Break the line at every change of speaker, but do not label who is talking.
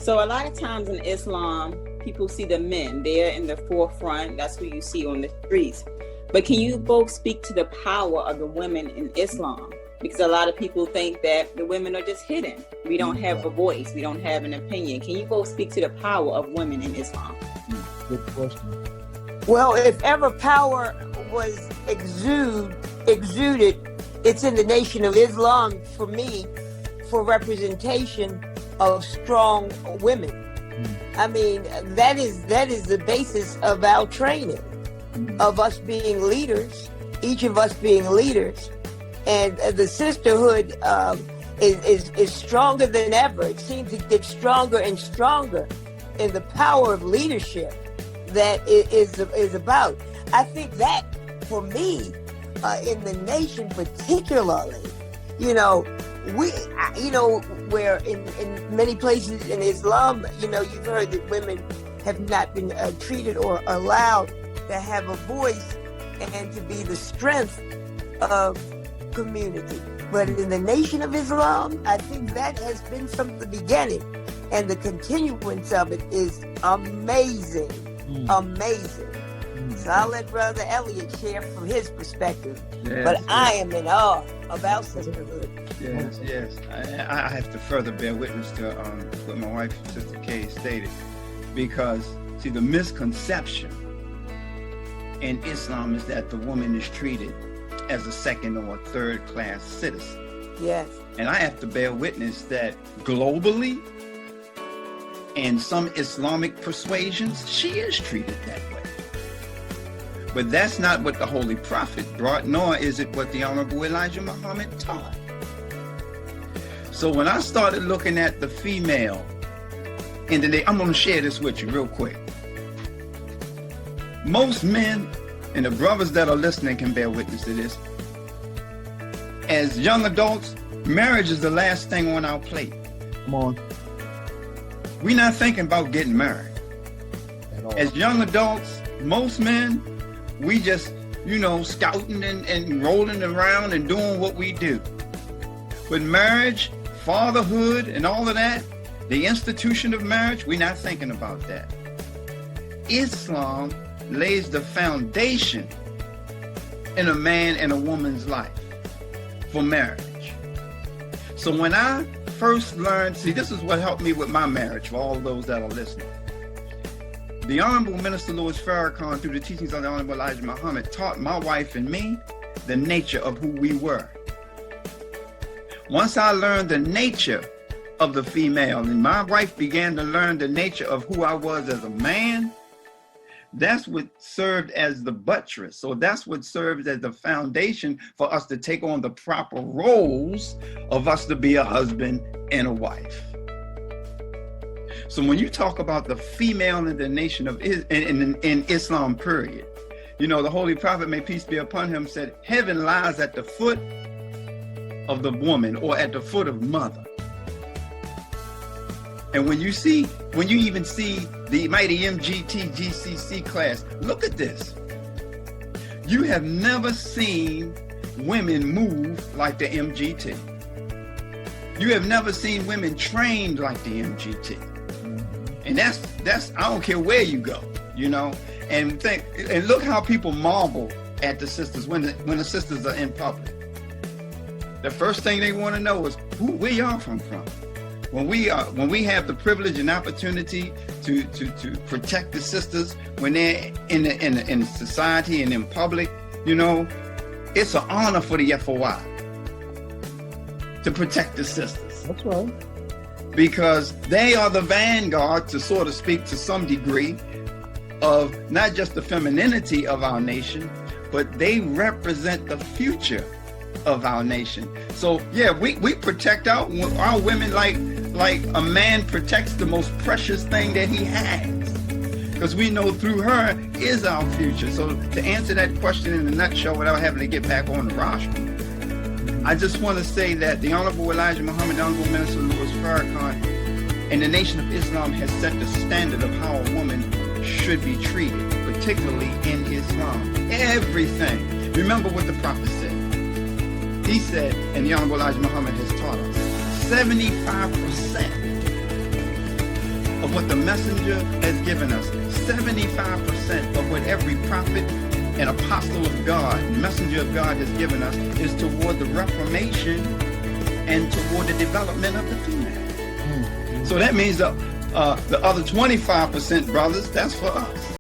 So a lot of times in Islam, people see the men. They're in the forefront. That's who you see on the streets. But can you both speak to the power of the women in Islam? Because a lot of people think that the women are just hidden. We don't have a voice. We don't have an opinion. Can you both speak to the power of women in Islam?
Good question.
Well, if ever power was exuded, it's in the Nation of Islam for me, for representation of strong women. I mean, that is the basis of our training, of us being leaders, each of us being leaders. And the sisterhood is stronger than ever. It seems to get stronger and stronger in the power of leadership that it is about. I think that, for me, in the nation particularly, where in many places in Islam, you've heard that women have not been treated or allowed to have a voice and to be the strength of community. But in the Nation of Islam, I think that has been from the beginning, and the continuance of it is amazing. Amazing. So I'll let Brother Elliott share from his perspective. But I am in awe about sisterhood.
Yes. I have to further bear witness to what my wife, Sister Kay, stated, because see, the misconception in Islam is that the woman is treated as a second or third class citizen.
Yes.
And I have to bear witness that globally, in some Islamic persuasions, she is treated that way. But that's not what the Holy Prophet brought, nor is it what the Honorable Elijah Muhammad taught. So when I started looking at the female in the day, I'm going to share this with you real quick. Most men, and the brothers that are listening can bear witness to this, as young adults, marriage is the last thing on our plate.
Come on.
We're not thinking about getting married. As young adults, most men, we just, scouting and rolling around and doing what we do. But marriage, fatherhood, and all of that, the institution of marriage, we're not thinking about that. Islam lays the foundation in a man and a woman's life for marriage. So when I first learned, this is what helped me with my marriage, for all those that are listening. The Honorable Minister Louis Farrakhan, through the teachings of the Honorable Elijah Muhammad, taught my wife and me the nature of who we were. Once I learned the nature of the female, and my wife began to learn the nature of who I was as a man, that's what served as the buttress. So that's what served as the foundation for us to take on the proper roles of us to be a husband and a wife. So when you talk about the female in the nation of in Islam, period, the Holy Prophet, may peace be upon him, said, heaven lies at the foot of the woman, or at the foot of mother. And when you even see the mighty MGT GCC class, look at this. You have never seen women move like the MGT. You have never seen women trained like the MGT. And that's I don't care where you go, and look how people marvel at the sisters when the sisters are in public. The first thing they want to know is where y'all from. When we have the privilege and opportunity to protect the sisters when they're in society and in public, it's an honor for the FOI to protect the sisters.
That's right.
Because they are the vanguard, to sort of speak to some degree, of not just the femininity of our nation, but they represent the future of our nation. So yeah, we protect our women like a man protects the most precious thing that he has, because we know through her is our future. So to answer that question in a nutshell without having to get back on the rostrum, I just want to say that the Honorable Elijah Muhammad, the Honorable Minister Louis Farrakhan, and the Nation of Islam has set the standard of how a woman should be treated, particularly in Islam. Everything. Remember what the Prophet said. He said, and the Honorable Elijah Muhammad has taught us, 75% of what the messenger has given us. 75% of what every prophet and apostle of God, messenger of God has given us is toward the reformation and toward the development of the female. So that means the other 25%, brothers, that's for us.